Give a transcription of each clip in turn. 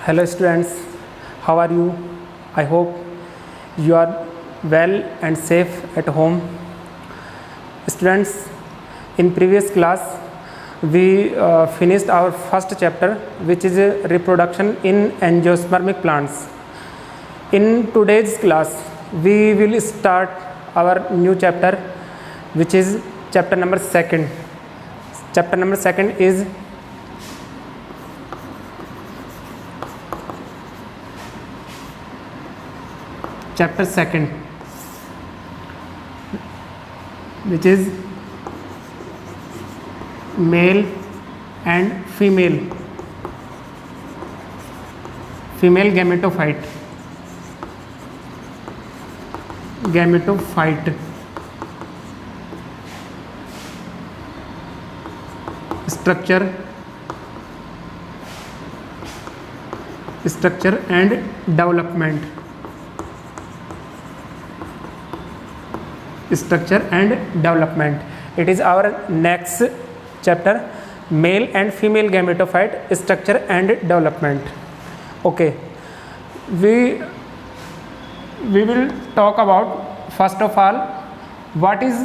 Hello students, how are you? I hope you are well and safe at home. Students, in previous class we finished our first chapter, which is reproduction in angiospermic plants. In today's class we will start our new chapter, which is chapter number 2. Chapter number 2 is chapter 2, which is male and female gametophyte structure and development. It is our next chapter, male and female gametophyte structure and development. Okay, we will talk about, first of all, what is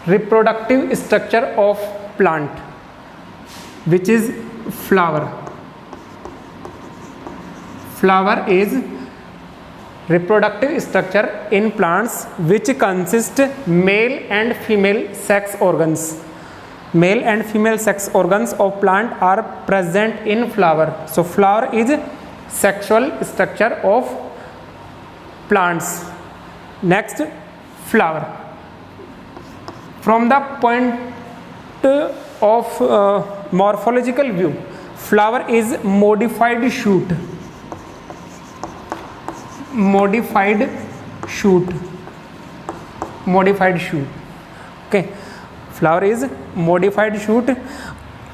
reproductive structure of plant, which is flower. Flower is reproductive structure in plants which consist male and female sex organs. Male and female sex organs of plant are present in flower. So flower is sexual structure of plants. Next, flower. From the point of morphological view, flower is modified shoot. Okay, flower is modified shoot.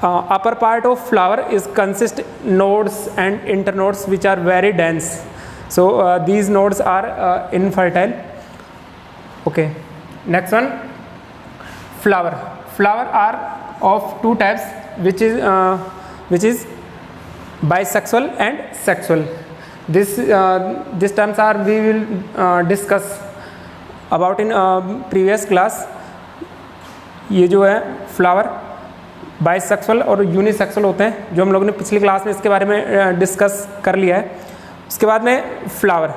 Upper part of flower is consist nodes and internodes which are very dense. So these nodes are infertile. Okay, next one, flower. Flower are of two types, which is bisexual and sexual. These terms are we will discuss about in previous class. ये जो है flower bisexual और unisexual होते हैं, जो हम लोगों ने पिछली क्लास में इसके बारे में डिस्कस कर लिया है. उसके बाद में फ्लावर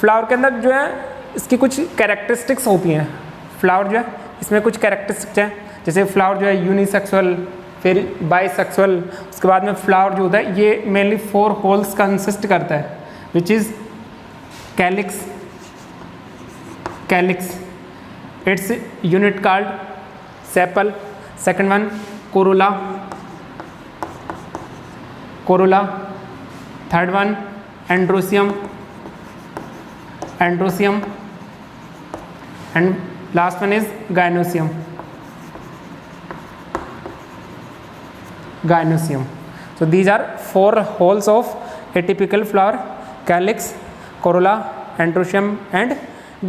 के अंदर जो है इसकी कुछ कैरेक्टरिस्टिक्स होती हैं. फ्लावर जो है इसमें कुछ कैरेक्टरिस्टिक्स हैं, जैसे फ्लावर जो है यूनिसेक्सुअल, फिर बाइसेक्सुअल. उसके बाद में फ्लावर जो होता है ये मेनली 4 होल्स कंसिस्ट करता है, which is calyx. Its unit called sepal. Second one, Corolla. Third one, androecium. And last one is gynoecium. So these are 4 holes of atypical flower: calyx, corolla, androecium and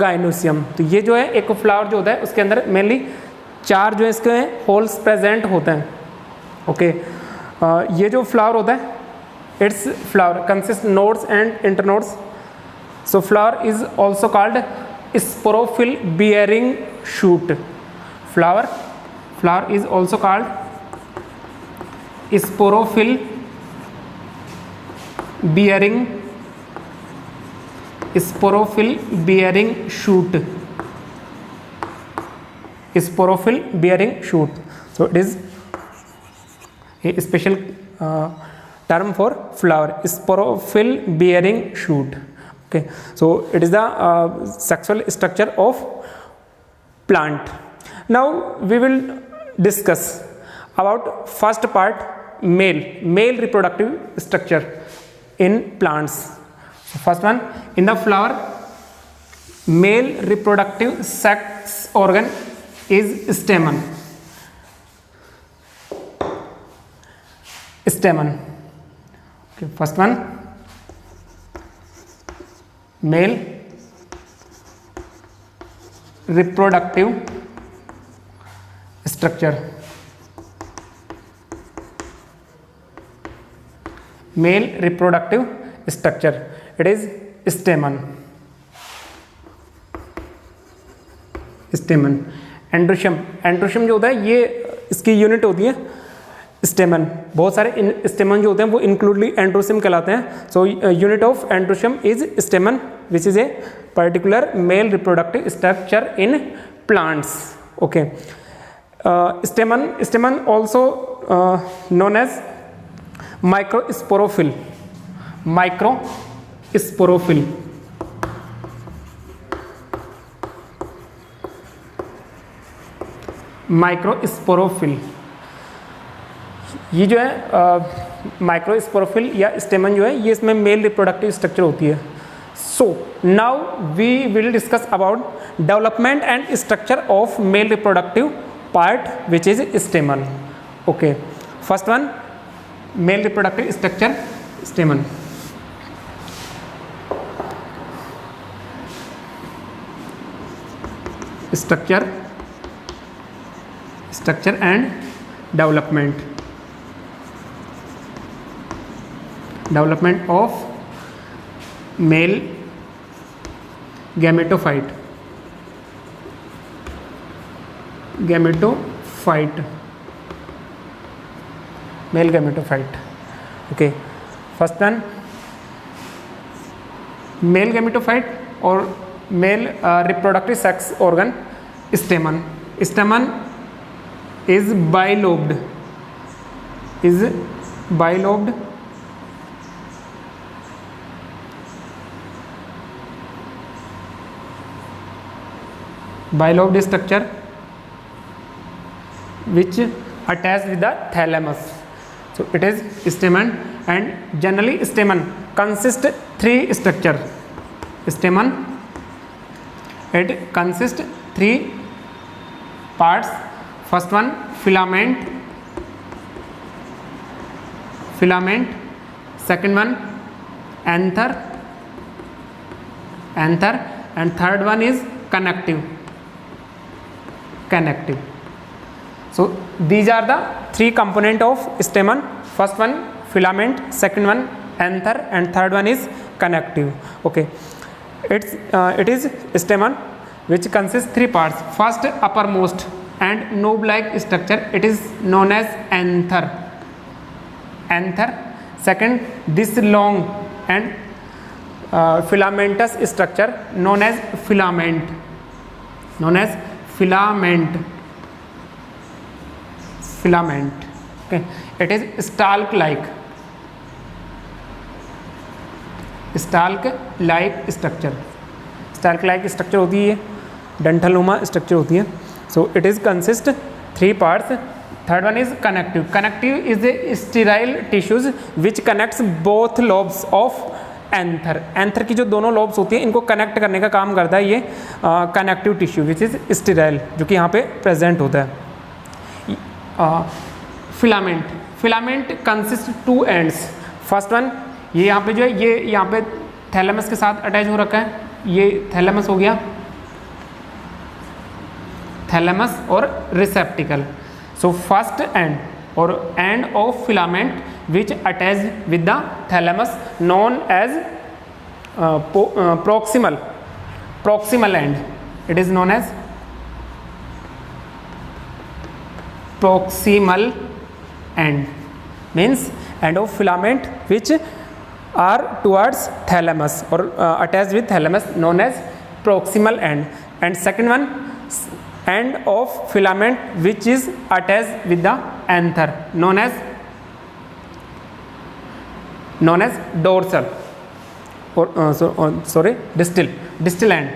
gynosium. तो ये जो है एक flower जो होता है उसके अंदर मेनली 4 जो है इसके होल्स प्रेजेंट होते हैं. ओके, ये जो फ्लावर होता है, it's flower consist nodes and internodes. So flower is also called sporophyll bearing shoot. Flower is also called sporophyll bearing shoot. So it is a special term for flower, sporophyll bearing shoot. Okay, so it is the sexual structure of plant. Now we will discuss about first part, male reproductive structure in plants. So first one, in the flower, male reproductive sex organ is stamen. Okay, first one, male reproductive structure mail reproductive structure, it is स्टेमन। स्टेमन, androecium, androecium जो होता है ये इसकी unit होती है स्टेमन। बहुत सारे स्टेमन जो होते हैं वो इंक्लूडली एंड्रोशियम कहलाते हैं। So unit of androecium is स्टेमन which is a particular mail reproductive structure in plants. Okay, स्टेमन also known as microsporophyll, microsporophyll, microsporophyll, ये जो है माइक्रोस्पोरोफिल या स्टेमन जो है ये इसमें मेल रिप्रोडक्टिव स्ट्रक्चर होती है। So now we will discuss about development and structure of male reproductive part which is stamen. Okay, first one, male reproductive structure stamen. Structure and development of male gametophyte, male gametophyte. Okay, first one, male gametophyte और male reproductive sex organ stamen. Stamen is bilobed, bilobed structure which attached with the thalamus. So it is stamen, and generally stamen consists three structure. Stamen, it consists three parts. First one, filament. Second one, anther, and third one is connective. So these are the three component of stamen. First one filament, second one anther, and third one is connective. Okay, it is stamen which consists three parts. First, uppermost and knob-like structure, it is known as anther. Second, this long and filamentous structure known as filament. Okay, it is stalk-like structure होती है, डंठलनुमा structure होती है. So it is consist three parts. Third one is connective. Connective is a sterile tissues which connects both lobes of anther. Anther की जो दोनों lobes होती हैं इनको कनेक्ट करने का काम करता है ये connective tissue which is sterile, जो कि यहाँ पे प्रेजेंट होता है. Filament consist two ends. First one, ये यहाँ पे जो है ये यहाँ पे थैलेमस के साथ अटैच हो रखा है. ये थैलेमस हो गया, थैलेमस और रिसेप्टिकल. सो फर्स्ट एंड और end of filament which attach with the thalamus known as proximal end. It is known as proximal end, means end of filament which are towards thalamus or attached with thalamus known as proximal end. And second one, end of filament which is attached with the anther known as dorsal or distal end.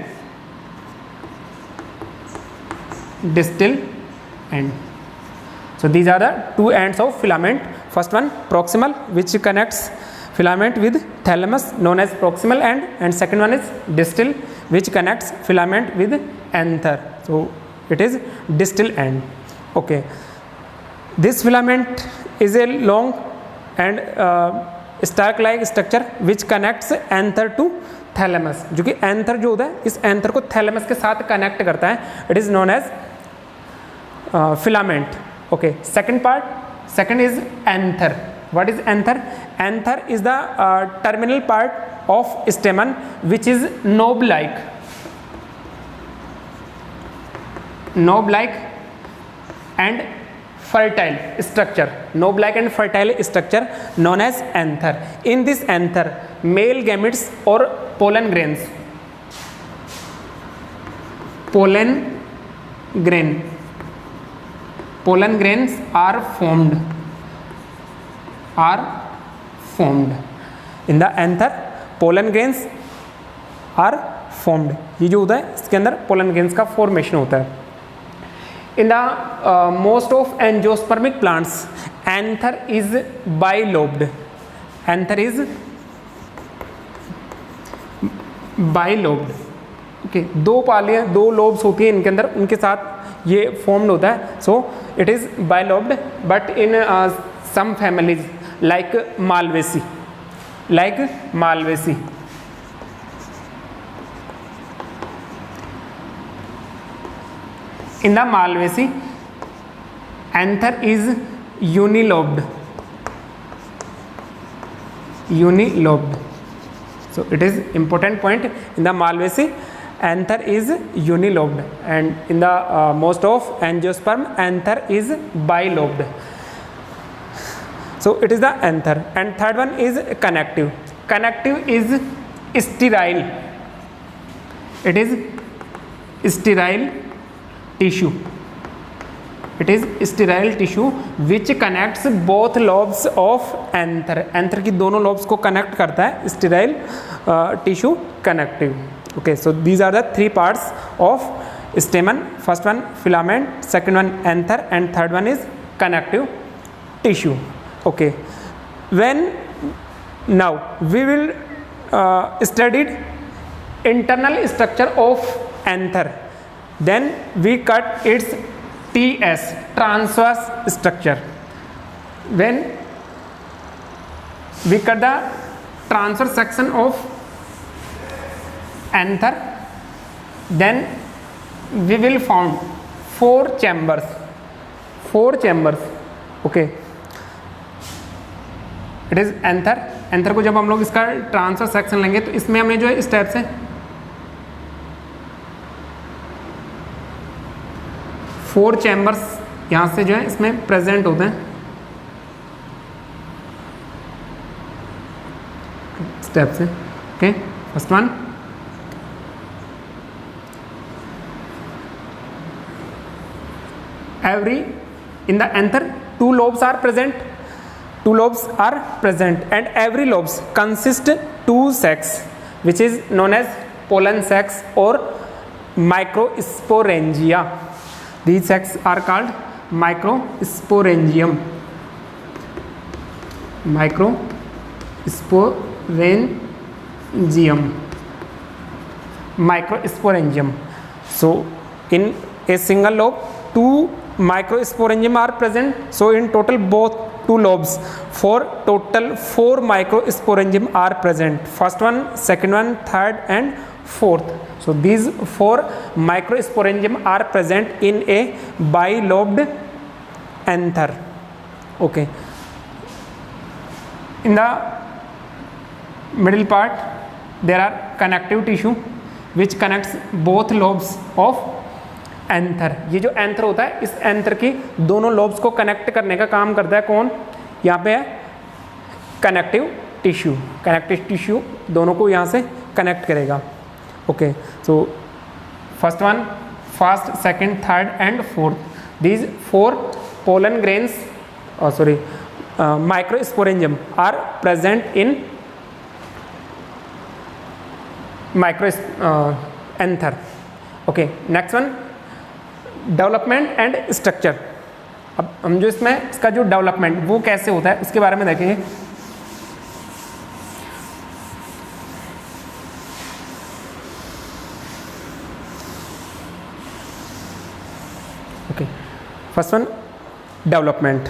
So these are the two ends of filament. First one, proximal, which connects filament with thalamus known as proximal end, and second one is distal, which connects filament with anther. So it is distal end. Okay, this filament is a long and stalk like structure which connects anther to thalamus, जो कि anther जो होता है इस anther को thalamus के साथ connect करता है. It is known as filament. Okay, second part, second is anther. What is anther? Anther is the terminal part of stamen which is knob-like and fertile structure, knob-like and fertile structure known as anther. In this anther, male gametes or pollen grains are formed in the anther. pollen grains are formed. ये जो होता है इसके अंदर pollen grains का formation होता है. In the most of angiospermic plants, anther is bilobed. Okay, दो lobes होती है इनके अंदर, उनके साथ ये formed होता है. So it is bilobed, but in some families like Malvaceae. In the Malvaceae, anther is unilobed. So it is important point. In the Malvaceae, anther is unilobed, and in the most of angiosperm, anther is bilobed. So it is the anther. And third one is connective. Connective is sterile. It is sterile tissue. It is sterile tissue which connects both lobes of anther. Anther की दोनों lobes को connect करता है sterile tissue connective. Okay, so these are the three parts of stamen. First one filament, second one anther, and third one is connective tissue. Okay, now we will study internal structure of anther. Then we cut its TS, transverse structure. When we cut the transverse section of anther, then we will found four chambers. Okay, it is anther को जब हम लोग इसका transverse section लेंगे तो इसमें हमें जो है इस टाइप से 4 चैम्बर्स यहाँ से जो है इसमें प्रेजेंट होते हैं. स्टेप से. Okay, first one in the anther 2 lobes are present. And every lobes consist 2 sacs which is known as pollen sacs or microsporangia. These sacs are called microsporangium. Microsporangium. So in a single lobe 2 microsporangium are present. So in total both 2 lobes, total 4 microsporangium are present. First one, second one, third and fourth. So these 4 microsporangium are present in a bilobed anther. Okay. In the middle part there are connective tissue which connects both lobes of anther. ये जो anther होता है इस anther की दोनों lobes को connect करने का काम करता है कौन? यहाँ पे है कनेक्टिव टिश्यू दोनों को यहाँ से कनेक्ट करेगा. Okay, so first one, first, second, third and fourth. These 4 pollen grains microsporangium are present in anther. Okay, next one, development and structure. अब हम जो इसमें इसका जो डेवलपमेंट वो कैसे होता है उसके बारे में देखेंगे. Okay, first one development.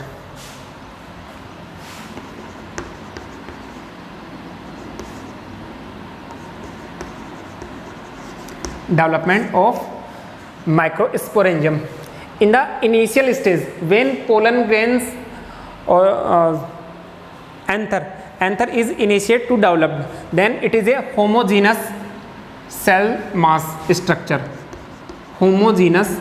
Development of microsporangium. In the initial stage, when pollen grains anther is initiate to developed then it is a homogeneous cell mass structure, homogeneous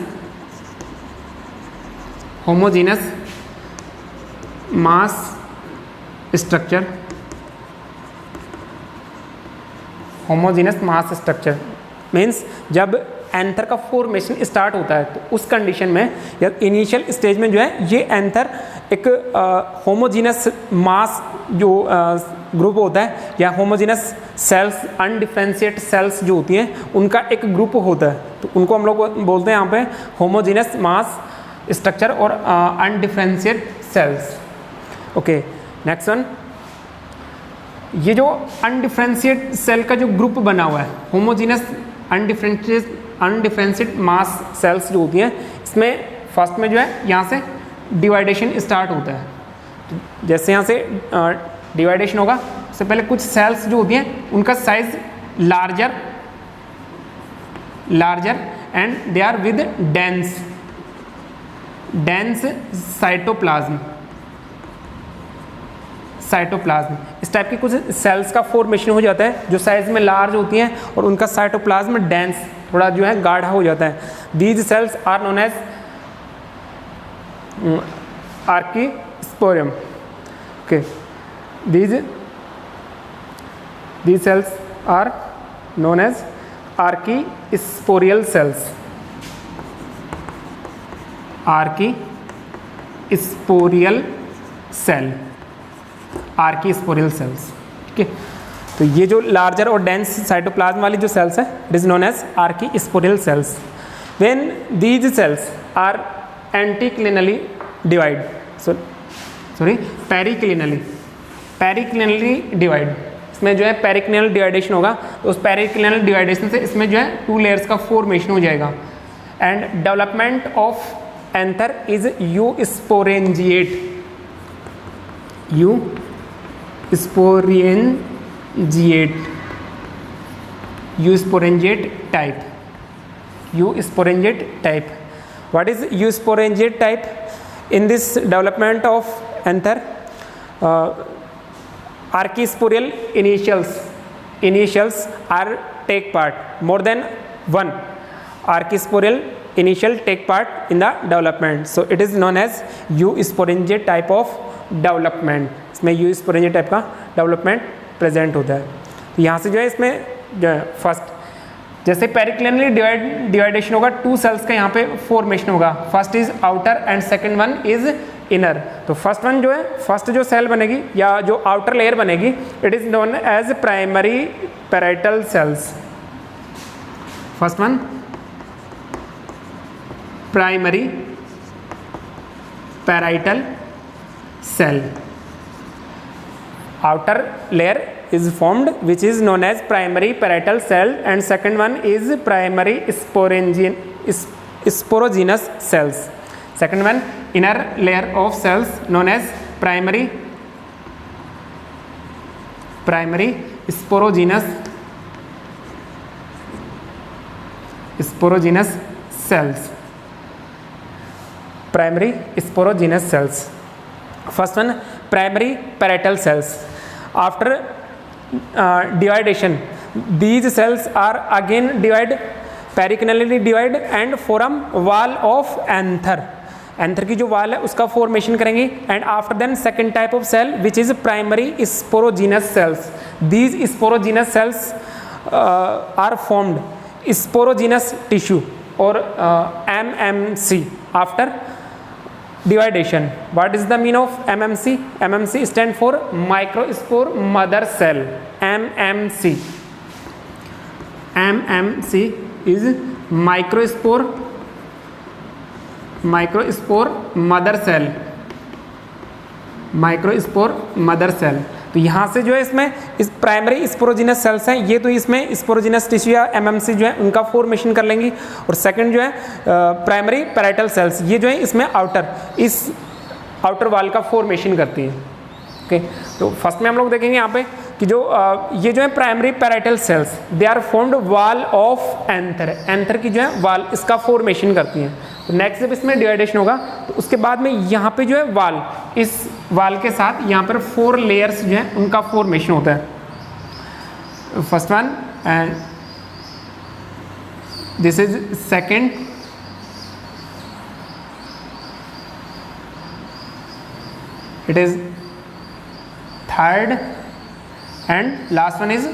mass structure, homogeneous mass structure means जब anther का formation start होता है तो उस condition में या initial stage में जो है ये एंथर एक होमोजीनस मास जो ग्रुप होता है या होमोजीनस सेल्स अनडिफरेंशिएट सेल्स जो होती हैं उनका एक ग्रुप होता है, तो उनको हम लोग बोलते हैं यहाँ पे होमोजीनस मास स्ट्रक्चर और undifferentiate cells. Okay, next one, ये जो अनडिफरेंशिएट सेल का जो ग्रुप बना हुआ है होमोजीनस अनडिफरेंशिएट मास सेल्स जो होती हैं इसमें फर्स्ट में जो है यहाँ से डिवाइडेशन स्टार्ट होता है। तो जैसे यहाँ से डिवाइडेशन होगा उससे पहले कुछ सेल्स जो होती हैं उनका size larger and they are with dense cytoplasm. इस टाइप की कुछ सेल्स का फॉर्मेशन हो जाता है जो साइज में लार्ज होती हैं और उनका साइटोप्लाज्म डेंस थोड़ा जो है गाढ़ा हो जाता है। These cells are known as archesporium. Okay, these cells are known as archisporial cells, archisporial cells। ठीक है, तो ये जो लार्जर और डेंस साइटोप्लाज्म वाली जो सेल्स है it is known as archesporial cells. When these cells are anticlinally divide periclinally divide, इसमें जो है पेरिक्लिनल डिवाइडेशन होगा तो उस पेरिक्लिनल डिवाइडेशन से इसमें जो है 2 लेयर्स का फॉर्मेशन हो जाएगा and development of anther is eusporangiate type. What is eusporangiate type? In this development of anther, archisporial initials are take part, more than one archisporial initial take part in the development, so it is known as eusporangiate type of development. इसमें eusporangiate type का development present होता है। तो यहाँ से जो है इसमें जो है फर्स्ट जैसे पेरिक्लिनली डिवाइडेशन होगा 2 सेल्स का यहाँ पे फॉर्मेशन होगा, first is outer and second one is inner. तो फर्स्ट वन जो है फर्स्ट जो सेल बनेगी या जो आउटर लेयर बनेगी it is known as primary parietal cells. First one primary parietal cell, outer layer is formed which is known as primary parietal cell and second one is primary sporogenous cells. Second one inner layer of cells known as primary sporogenous cells. Primary sporogenous cells. First one primary parietal cells. After dividation these cells are again periclinally divide and form wall of anther. Anther की जो wall है उसका formation करेंगे and after then second type of cell which is primary sporogenous cells. These sporogenous cells are formed sporogenous tissue और MMC after dividation. What is the mean of MMC? MMC stand for microspore mother cell. MMC is microspore mother cell. तो यहाँ से जो है इसमें इस primary sporogenous sales हैं ये तो इसमें स्पोरोजिनस टिश्यू या MMC जो है उनका फॉर्मेशन कर लेंगी और सेकंड जो है प्राइमरी पैराइटल सेल्स ये जो है इसमें आउटर वाल का फॉर्मेशन करती हैं। ओके, तो फर्स्ट में हम लोग देखेंगे यहाँ पे कि जो ये जो है primary parietal cells they are formed wall of anther, anther की जो है वॉल इसका फॉर्मेशन करती हैं। तो नेक्स्ट जब इसमें डिवाइडेशन होगा तो उसके बाद में यहाँ पे जो है वॉल, इस वॉल के साथ यहाँ पर 4 लेयर्स जो है उनका फॉर्मेशन होता है। First one and this is second, it is third and last one is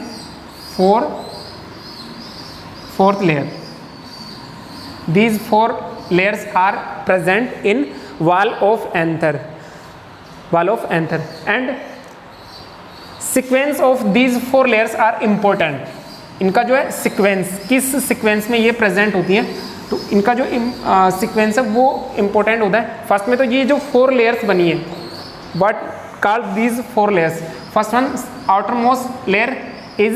fourth layer. These 4 layers are present in wall of anther, and sequence of these 4 layers are important. इनका जो है sequence, किस sequence में ये present होती हैं, तो इनका जो सीक्वेंस है वो इम्पोर्टेंट होता है। फर्स्ट में तो ये जो 4 लेयर्स बनी है, what called these 4 layers? First one, outermost layer is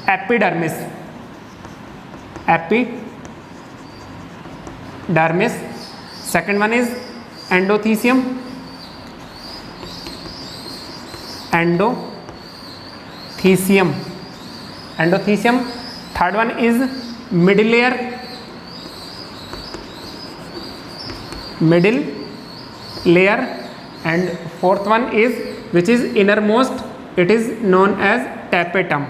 epidermis. Second one is endothelium. Third one is middle layer, and fourth one is, which is innermost, it is known as tapetum.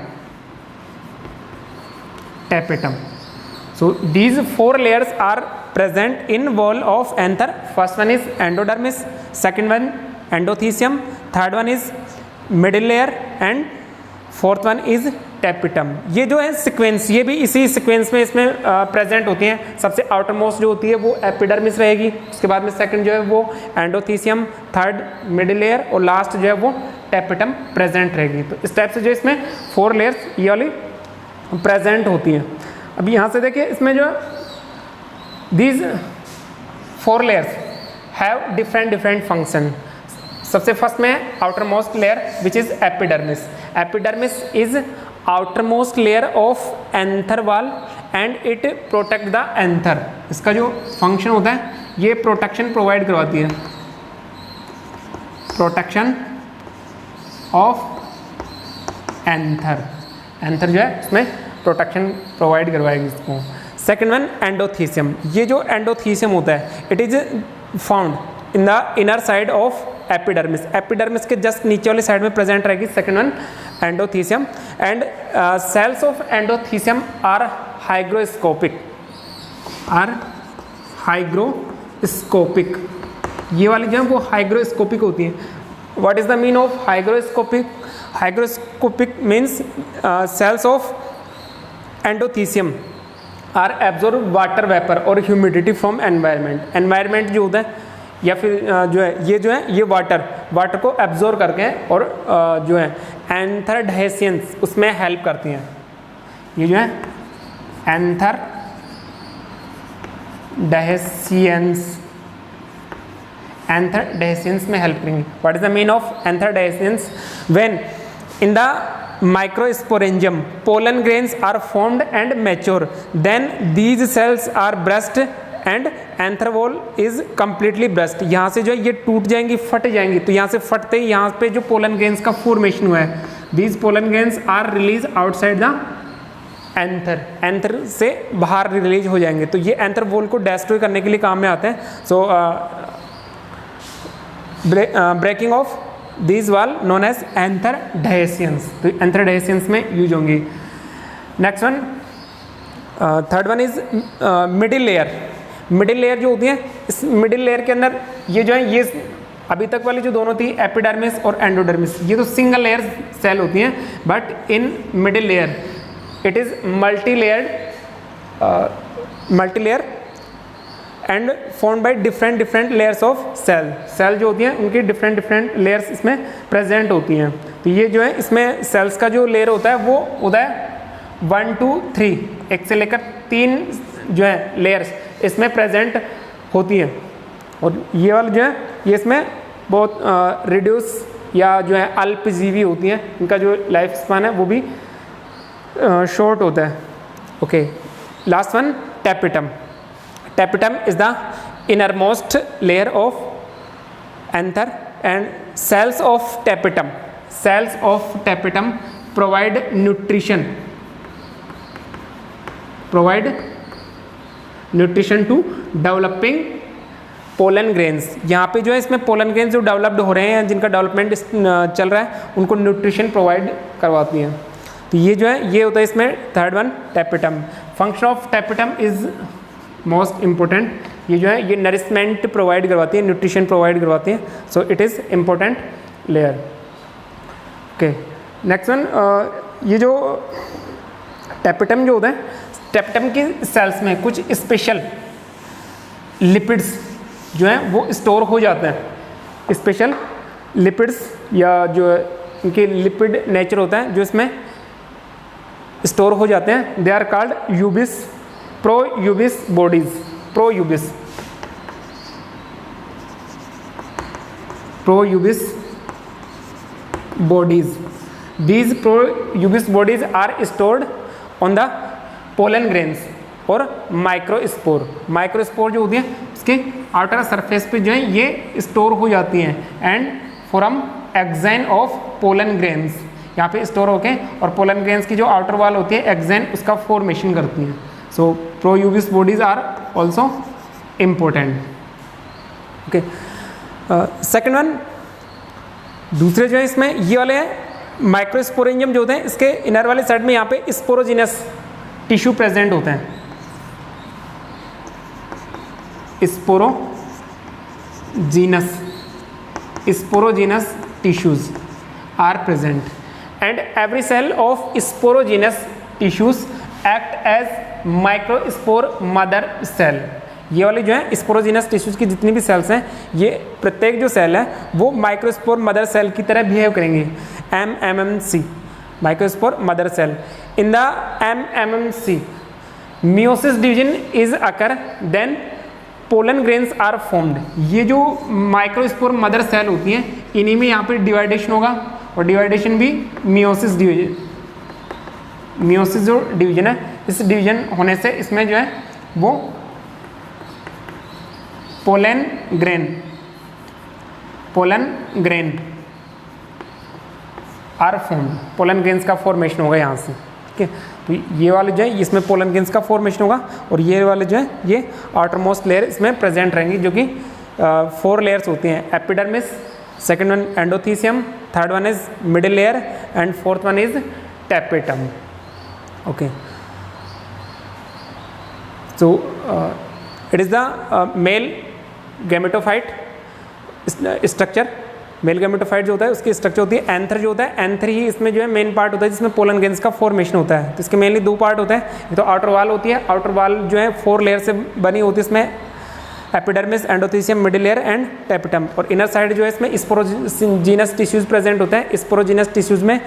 So these 4 layers are present in wall of anther. First one is endodermis, second one endothelium, third one is middle layer and fourth one is tapetum. ये जो है sequence, ये भी इसी sequence में इसमें present होती हैं। सबसे आउटर मोस्ट जो होती है वो एपिडर्मिस रहेगी, उसके बाद में सेकंड जो है वो एंडोथीसियम, थर्ड मिडिल लेयर और लास्ट जो है वो टेपिटम प्रेजेंट रहेगी। तो इस टाइप से जो इसमें 4 लेयर्स ये वाली प्रेजेंट होती हैं। अब यहाँ से देखिए इसमें जो these 4 layers have different function. सबसे फर्स्ट में outer most layer which is epidermis. Epidermis is outermost layer of anther wall and it protect the anther. इसका जो फंक्शन होता है ये प्रोटेक्शन प्रोवाइड करवाती है, प्रोटेक्शन ऑफ एंथर। एंथर जो है इसमें प्रोटेक्शन प्रोवाइड करवाएगी इसको। Second one endothecium. ये जो एंडोथीसियम होता है it is found in the inner side of epidermis. Epidermis के जस्ट नीचे वाली साइड में प्रेजेंट रहेगी second one endothecium. And cells of endothecium are hygroscopic, ये वाली जो है वो हाइग्रोस्कोपिक होती है। What is the mean of hygroscopic? Hygroscopic means cells of endothecium are absorb water vapour और ह्यूमिडिटी फ्रॉम एनवायरनमेंट। एनवायरनमेंट जो होता है या फिर जो है ये वाटर को एब्जॉर्ब करके और जो है एंथरडेसेंस उसमें हेल्प करती हैं। ये जो है एंथरडेसेंस में हेल्प करेंगी। What is the mean of anther dehiscence? When in the microsporangium pollen grains are formed and mature, then these cells are burst and anther wall is completely burst। यहाँ से जो है ये टूट जाएंगी, फट जाएंगी। तो यहाँ से फटते ही यहाँ पे जो पोलन ग्रेन्स का फॉर्मेशन हुआ है, these pollen grains are released outside the anther, anther से बाहर रिलीज हो जाएंगे। तो ये एंथर वॉल को डेस्ट्रॉय करने के लिए काम में आते हैं। So breaking of this wall known as anther dehiscence. तो एंथरडेसेंस में यूज होंगी। Next one, third one is middle layer. Middle layer जो होती है, इस मिडिल लेयर के अंदर ये जो है, ये अभी तक वाली जो दोनों थी एपिडर्मिस और एंडोडर्मिस, ये तो सिंगल लेयर सेल होती हैं। But in middle layer it is multi layer and formed by different layers of cell जो होती हैं उनकी डिफरेंट लेयर्स इसमें प्रेजेंट होती हैं। तो ये जो है इसमें सेल्स का जो लेयर होता है वो होता है 1 2 3, एक से लेकर 3 जो है लेयर्स इसमें प्रेजेंट होती हैं। और ये वाला जो है ये इसमें बहुत रिड्यूस या जो है अल्पजीवी होती हैं, इनका जो लाइफ स्पान है वो भी शॉर्ट होता है। Okay, last one tapetum. Tapetum is the innermost layer of anther and cells of tapetum cells of tapetum provide nutrition to developing pollen grains। यहाँ पे जो है इसमें पोलन ग्रेन्स जो डेवलप्ड हो रहे हैं, जिनका डेवलपमेंट चल रहा है, उनको न्यूट्रिशन प्रोवाइड करवाती हैं। तो ये जो है ये होता है इसमें third one tapetum. Function of tapetum is most important. ये जो है ये नरिशमेंट प्रोवाइड करवाती है, न्यूट्रिशन प्रोवाइड करवाती है, so it is important layer. Okay, next one, ये जो टैपेटम जो होता है, टैपेटम की सेल्स में कुछ स्पेशल लिपिड्स जो हैं वो स्टोर हो जाते हैं। स्पेशल लिपिड्स या जो इनके लिपिड नेचर होता है जो इसमें स्टोर हो जाते हैं, they are called Ubisch, pro Ubisch bodies. Pro Ubisch bodies. These proubis bodies are stored on the pollen grains और माइक्रोस्पोर। माइक्रोस्पोर जो होती है उसके आउटर सरफेस पे जो है ये स्टोर हो जाती हैं and from exine of pollen grains, यहाँ पे स्टोर होके और पोलन ग्रेन्स की जो आउटर वॉल होती है एक्साइन उसका फॉर्मेशन करती हैं। So pro Ubisch bodies are also important. Okay, second one, दूसरे जो है इसमें ये वाले हैं माइक्रोस्पोरेंजियम जो होते हैं, इसके इनर वाले साइड में यहाँ पे स्पोरोजिनस टिश्यू प्रेजेंट होते हैं। Sporogenous tissues are present and every cell of sporogenous tissues act as microspore mother cell. ये वाले जो है स्पोरोजीनस टिश्यूज की जितनी भी सेल्स हैं, ये प्रत्येक जो सेल है वो माइक्रोस्पोर मदर सेल की तरह बिहेव करेंगे। MMMC, microspore mother cell. In the MMMC meiosis division is occur, then pollen grains are formed. ये जो माइक्रोस्पोर मदर सेल होती हैं इन्हीं में यहाँ पे डिवाइडेशन होगा और डिवाइडेशन भी मियोसिस डिवीजन, मियोसिस जो डिवीजन है, इस डिवीजन होने से इसमें जो है वो pollen grain are form. Pollen grains का फॉर्मेशन होगा यहाँ से। ठीक है, तो ये वाले जो है इसमें पोलन ग्रेन्स का फॉर्मेशन होगा और ये वाले जो है ये आउटर मोस्ट लेयर इसमें प्रेजेंट रहेंगी, जो कि 4 लेयर्स होती हैं। Epidermis, second one endothecium, third one is middle layer and fourth one is tapetum. Okay, so it is the male gametophyte structure. Male gametophyte जो होता है उसकी स्ट्रक्चर होती है एंथर जो होता है, एंथर ही इसमें जो है मेन पार्ट होता है जिसमें पोलन ग्रेन्स का फॉर्मेशन होता है। तो इसके मेनली 2 पार्ट होते हैं, ये तो आउटर वॉल होती है, आउटर वॉल जो है 4 लेयर से बनी होती है, इसमें epidermis, endothecium, middle layer and tapetum. और इनर साइड जो है इसमें स्पोरोजीनस टिश्यूज प्रेजेंट होते हैं। स्पोरोजीनस टिश्यूज में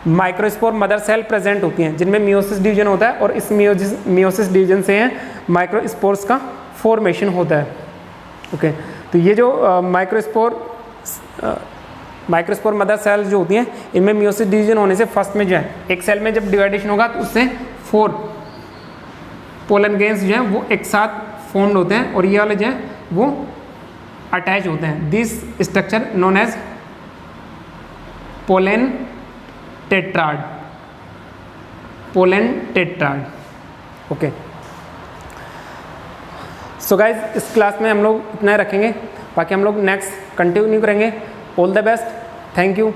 माइक्रोस्पोर मदर सेल प्रेजेंट होती हैं जिनमें मियोसिस डिवीजन होता है और इस मियोसिस डिवीजन से माइक्रोस्पोर्स का फॉर्मेशन होता है। ओके, तो ये जो माइक्रोस्पोर मदर सेल जो होती हैं इनमें मियोसिस डिवीजन होने से फर्स्ट में जो है एक सेल में जब डिवाइडेशन होगा तो उससे 4 पोलन ग्रेन्स जो हैं वो एक साथ फॉर्म्ड होते हैं और ये वाले जो हैं वो अटैच होते हैं। This structure known as pollen tetrad. Okay, so guys इस क्लास में हम लोग इतना रखेंगे, बाकी हम लोग नेक्स्ट कंटिन्यू करेंगे। All the best, thank you.